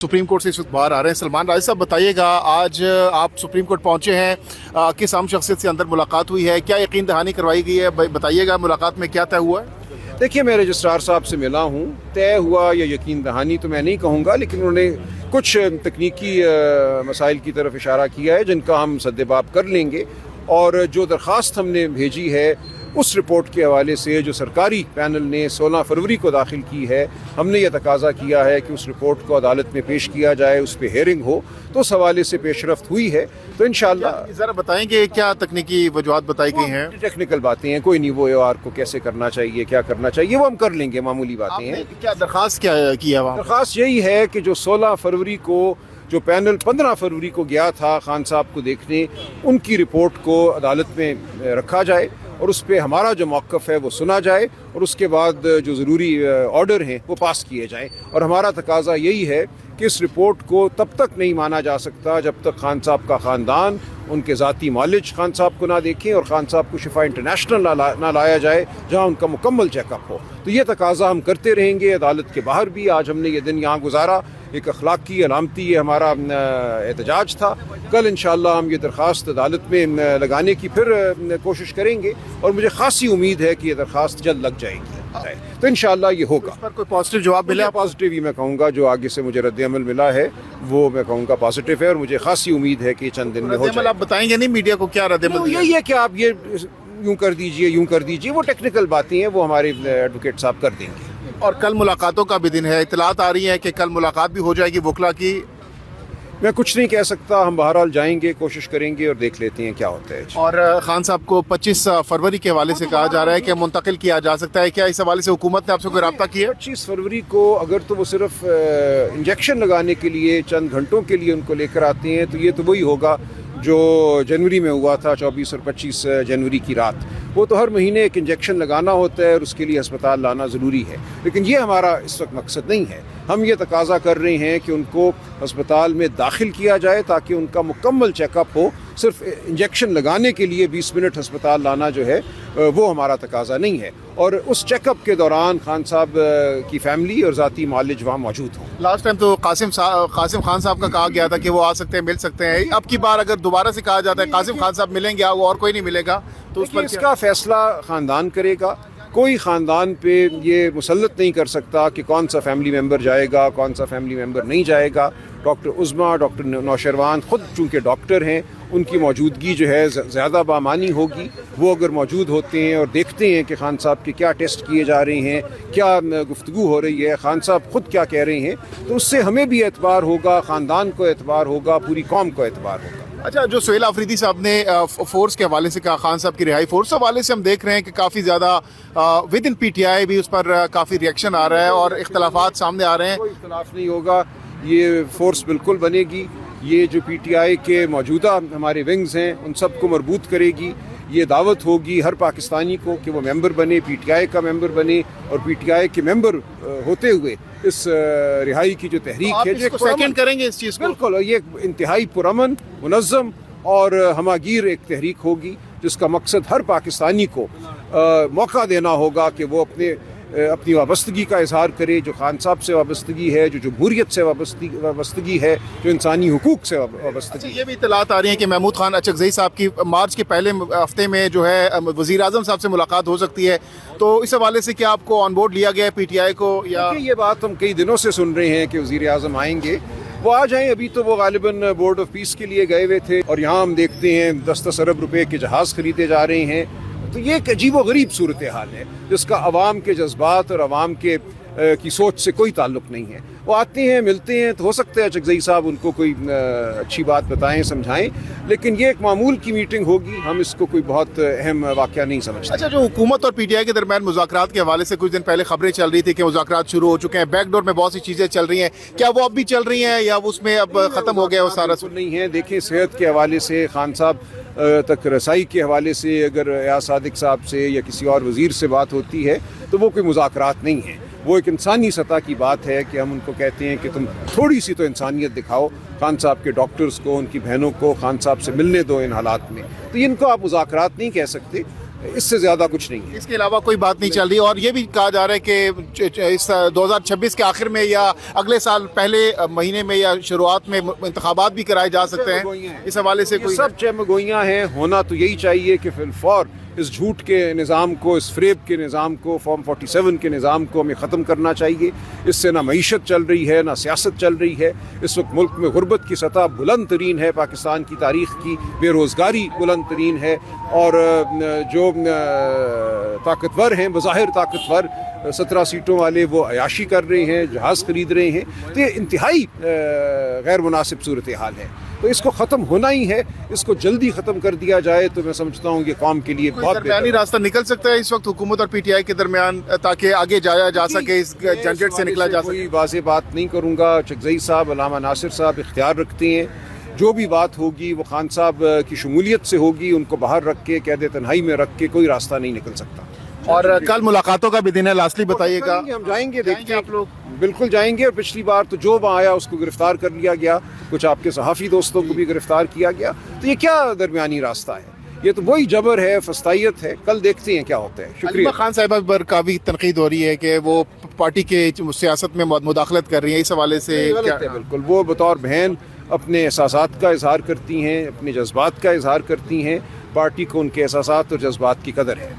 Supreme court से इस वक्त बाहर आ रहे हैं सलमान राज साहब, बताइएगा आज आप सुप्रीम कोर्ट पहुंचे हैं, किस अहम शख्सियत से अंदर मुलाकात हुई है, क्या यकीन दहानी करवाई गई है, बताइएगा मुलाकात में क्या तय हुआ है। देखिए, मैं रजिस्ट्रार साहब से मिला हूँ। तय हुआ या यकीन दहानी तो मैं नहीं कहूँगा, लेकिन उन्होंने कुछ तकनीकी मसाइल की तरफ इशारा किया है जिनका हम सद्देबाब कर लेंगे। और जो दरख्वास्त हमने भेजी है उस रिपोर्ट के हवाले से जो सरकारी पैनल ने 16 फरवरी को दाखिल की है, हमने ये तकाजा किया है कि उस रिपोर्ट को अदालत में पेश किया जाए, उस पर हेयरिंग हो। तो उस हवाले से पेशरफ्त हुई है, तो इंशाअल्लाह ज़रा बताएंगे क्या तकनीकी वजूहात बताई गई हैं। टेक्निकल बातें हैं, कोई नहीं, वो AOR को कैसे करना चाहिए, क्या करना चाहिए, वो हम कर लेंगे, मामूली बातें हैं। क्या दरख्वास्त क्या की है वहाँ? दरख्वास्त यही है कि जो 16 फरवरी को जो पैनल 15 फरवरी को गया था खान साहब को देखने, उनकी रिपोर्ट को अदालत में रखा जाए और उस पर हमारा जो मौक़िफ़ है वो सुना जाए और उसके बाद जो ज़रूरी ऑर्डर हैं वो पास किए जाएं। और हमारा तकाज़ा यही है कि इस रिपोर्ट को तब तक नहीं माना जा सकता जब तक खान साहब का ख़ानदान उनके ज़ाती मालिज खान साहब को ना देखें और खान साहब को शिफा इंटरनेशनल ना लाया जाए जहाँ उनका मुकम्मल चेकअप हो। तो ये तकाज़ा हम करते रहेंगे अदालत के बाहर भी। आज हमने ये दिन यहाँ गुजारा, एक अखलाकी अलामती ये हमारा एहतजाज था। कल इंशाअल्लाह हम ये दरख्वास्त अदालत में लगाने की फिर कोशिश करेंगे और मुझे खासी उम्मीद है कि ये दरख्वास्त जल्द लग जाएगी। तो इंशाअल्लाह ये होगा। पर कोई पॉजिटिव जवाब मिला? पॉजिटिव ही मैं कहूँगा, जो आगे से मुझे रद्द-ए-अमल मिला है वो मैं कहूँगा पॉजिटिव है और मुझे खासी उम्मीद है कि चंद दिन में हो जाए। आप बताएंगे नहीं मीडिया को क्या रद्द-ए-अमल? यही है कि आप ये यूँ कर दीजिए, वो टेक्निकल बातें हैं, वो हमारे एडवोकेट साहब कर देंगे। और कल मुलाकातों का भी दिन है, इतलात आ रही है कि कल मुलाकात भी हो जाएगी वकला की। मैं कुछ नहीं कह सकता, हम बहरहाल जाएंगे, कोशिश करेंगे और देख लेते हैं क्या होता है। और खान साहब को 25 फरवरी के हवाले से कहा जा रहा है कि मुंतकिल किया जा सकता है, क्या इस हवाले से हुकूमत ने आपसे कोई रब्ता किया? 25 फरवरी को अगर तो वो सिर्फ इंजेक्शन लगाने के लिए चंद घंटों के लिए उनको लेकर आते हैं तो ये तो वही होगा जो जनवरी में हुआ था, 24 और 25 जनवरी की रात। वो तो हर महीने एक इंजेक्शन लगाना होता है और उसके लिए अस्पताल लाना ज़रूरी है, लेकिन ये हमारा इस वक्त मकसद नहीं है। हम ये तकाज़ा कर रहे हैं कि उनको अस्पताल में दाखिल किया जाए ताकि उनका मुकम्मल चेकअप हो। सिर्फ इंजेक्शन लगाने के लिए 20 मिनट अस्पताल लाना जो है वो हमारा तकाज़ा नहीं है। और उस चेकअप के दौरान खान साहब की फैमिली और ज़ाती मालिज वहाँ मौजूद हों। लास्ट टाइम तो कासिम खान साहब का कहा गया था कि वो आ सकते हैं, मिल सकते हैं। अब की बार अगर दोबारा से कहा जाता है कासिम खान साहब मिलेंगे और कोई नहीं मिलेगा, तो उस पर इसका फैसला ख़ानदान करेगा। कोई ख़ानदान पे ये मुसल्लत नहीं कर सकता कि कौन सा फैमिली मेम्बर जाएगा, कौन सा फैमिली मेम्बर नहीं जाएगा। डॉक्टर उज़मा, डॉक्टर नौशरवान खुद चूँकि डॉक्टर हैं, उनकी मौजूदगी जो है ज़्यादा बामानी होगी। वो अगर मौजूद होते हैं और देखते हैं कि खान साहब के क्या टेस्ट किए जा रहे हैं, क्या गुफ्तगू हो रही है, खान साहब खुद क्या कह रहे हैं, तो उससे हमें भी एतबार होगा, ख़ानदान को एतबार होगा, पूरी कौम को एतबार होगा। अच्छा, जो सुहेल आफरीदी साहब ने फोर्स के हवाले से कहा, खान साहब की रिहाई फोर्स के हवाले से हम देख रहे हैं कि काफ़ी ज़्यादा विद इन PTI भी उस पर काफ़ी रिएक्शन आ रहा है और इख्तलाफात सामने आ रहे हैं। कोई इख्तलाफ नहीं होगा, ये फोर्स बिल्कुल बनेगी। ये जो PTI के मौजूदा हमारे विंग्स हैं उन सबको मरबूत करेगी। ये दावत होगी हर पाकिस्तानी को कि वो मेंबर बने, PTI का मेंबर बने और PTI के मेंबर होते हुए इस रिहाई की जो तहरीक है जो सेकंड करेंगे इस चीज़ को। बिल्कुल, ये इंतहाई पुरअमन, मुनज़्ज़म और हमागीर एक तहरीक होगी जिसका मकसद हर पाकिस्तानी को मौका देना होगा कि वो अपनी वाबस्तगी का इजहार करे, जो खान साहब से वाबस्तगी है, जो जमहूरियत से वाबस्तगी है, जो इंसानी हुकूक से वाबस्तगी। ये भी इतलात आ रही है कि महमूद खान अचकज़ई साहब की मार्च के पहले हफ्ते में जो है वज़ीर आज़म साहब से मुलाकात हो सकती है, तो इस हवाले से क्या आपको ऑन बोर्ड लिया गया है PTI को? या ये बात हम कई दिनों से सुन रहे हैं कि वज़ीर आज़म आएंगे, वो आ जाएं। अभी तो वो गालिबन बोर्ड ऑफ पीस के लिए गए हुए थे और यहाँ हम देखते हैं 10-10 अरब रुपए के जहाज़ खरीदे जा रहे हैं। तो ये एक अजीब व गरीब सूरत हाल है जिसका अवाम के जज्बात और अवाम के की सोच से कोई ताल्लुक़ नहीं है। वो आते हैं, मिलते हैं, तो हो सकता है अचकज़ई साहब उनको कोई अच्छी बात बताएं, समझाएं, लेकिन ये एक मामूल की मीटिंग होगी, हम इसको कोई बहुत अहम वाक़या नहीं समझते। अच्छा, जो हुकूमत और PTI के दरमियान मुज़ाकरात के हवाले से कुछ दिन पहले खबरें चल रही थी कि मुज़ाकरात शुरू हो चुके हैं, बैकडोर में बहुत सी चीज़ें चल रही हैं, क्या वो अब भी चल रही हैं या उसमें अब ख़त्म हो गया वो सारा? नहीं है। देखें, सेहत के हवाले से खान साहब तक रसाई के हवाले से अगर एयाज सादिक साहब से या किसी और वज़ीर से बात होती है तो वो कोई मुज़ाकरात नहीं है, वो एक इंसानी सतह की बात है कि हम उनको कहते हैं कि तुम थोड़ी सी तो इंसानियत दिखाओ, खान साहब के डॉक्टर्स को, उनकी बहनों को खान साहब से मिलने दो इन हालात में। तो इनको आप मुज़ाकरात नहीं कह सकते। اس سے زیادہ کچھ نہیں ہے. اس کے علاوہ کوئی بات نہیں چل رہی. اور یہ بھی کہا جا رہا ہے کہ اس 2026 کے آخر میں یا اگلے سال پہلے مہینے میں یا شروعات میں انتخابات بھی کرائے جا سکتے ہیں. اس حوالے سے کوئی سب چمگوئیاں ہیں. ہونا تو یہی چاہیے کہ فی الفور اس جھوٹ کے نظام کو, اس فریب کے نظام کو, فارم 47 کے نظام کو ہمیں ختم کرنا چاہیے. اس سے نہ معیشت چل رہی ہے نہ سیاست چل رہی ہے. اس وقت ملک میں غربت کی سطح بلند ترین ہے پاکستان کی تاریخ کی, بے روزگاری بلند ترین ہے, اور جو طاقتور ہیں, بظاہر طاقتور 17 سیٹوں والے, وہ عیاشی کر رہے ہیں, جہاز خرید رہے ہیں. تو یہ انتہائی غیر مناسب صورتحال ہے. تو اس کو ختم ہونا ہی ہے. اس کو جلدی ختم کر دیا جائے تو میں سمجھتا ہوں کہ قوم کے لیے بہت درمیانی راستہ نکل سکتا ہے اس وقت حکومت اور پی ٹی آئی کے درمیان, تاکہ آگے جایا جا سکے, اس جھنجٹ سے نکلا جا سکے. کوئی واضح بات نہیں کروں گا. چکزئی صاحب, علامہ ناصر صاحب اختیار رکھتے ہیں. جو بھی بات ہوگی وہ خان صاحب کی شمولیت سے ہوگی. ان کو باہر رکھ کے, قید تنہائی میں رکھ کے کوئی راستہ نہیں نکل سکتا. اور کل ملاقاتوں کا بھی دن ہے, لاسٹلی بتائیے گا. ہم جائیں گے, دیکھتے ہیں. آپ لوگ بالکل جائیں گے. اور پچھلی بار تو جو وہاں آیا اس کو گرفتار کر لیا گیا, کچھ آپ کے صحافی دوستوں کو بھی گرفتار کیا گیا. تو یہ کیا درمیانی راستہ ہے؟ یہ تو وہی جبر ہے, فسطائیت ہے. کل دیکھتے ہیں کیا ہوتا ہے. شکریہ. علیمہ خان صاحبہ پر کافی تنقید ہو رہی ہے کہ وہ پارٹی کے سیاست میں مداخلت کر رہی ہیں. اس حوالے سے غلط ہے بالکل. وہ بطور بہن اپنے احساسات کا اظہار کرتی ہیں, اپنے جذبات کا اظہار کرتی ہیں. پارٹی کو ان کے احساسات اور جذبات کی قدر ہے.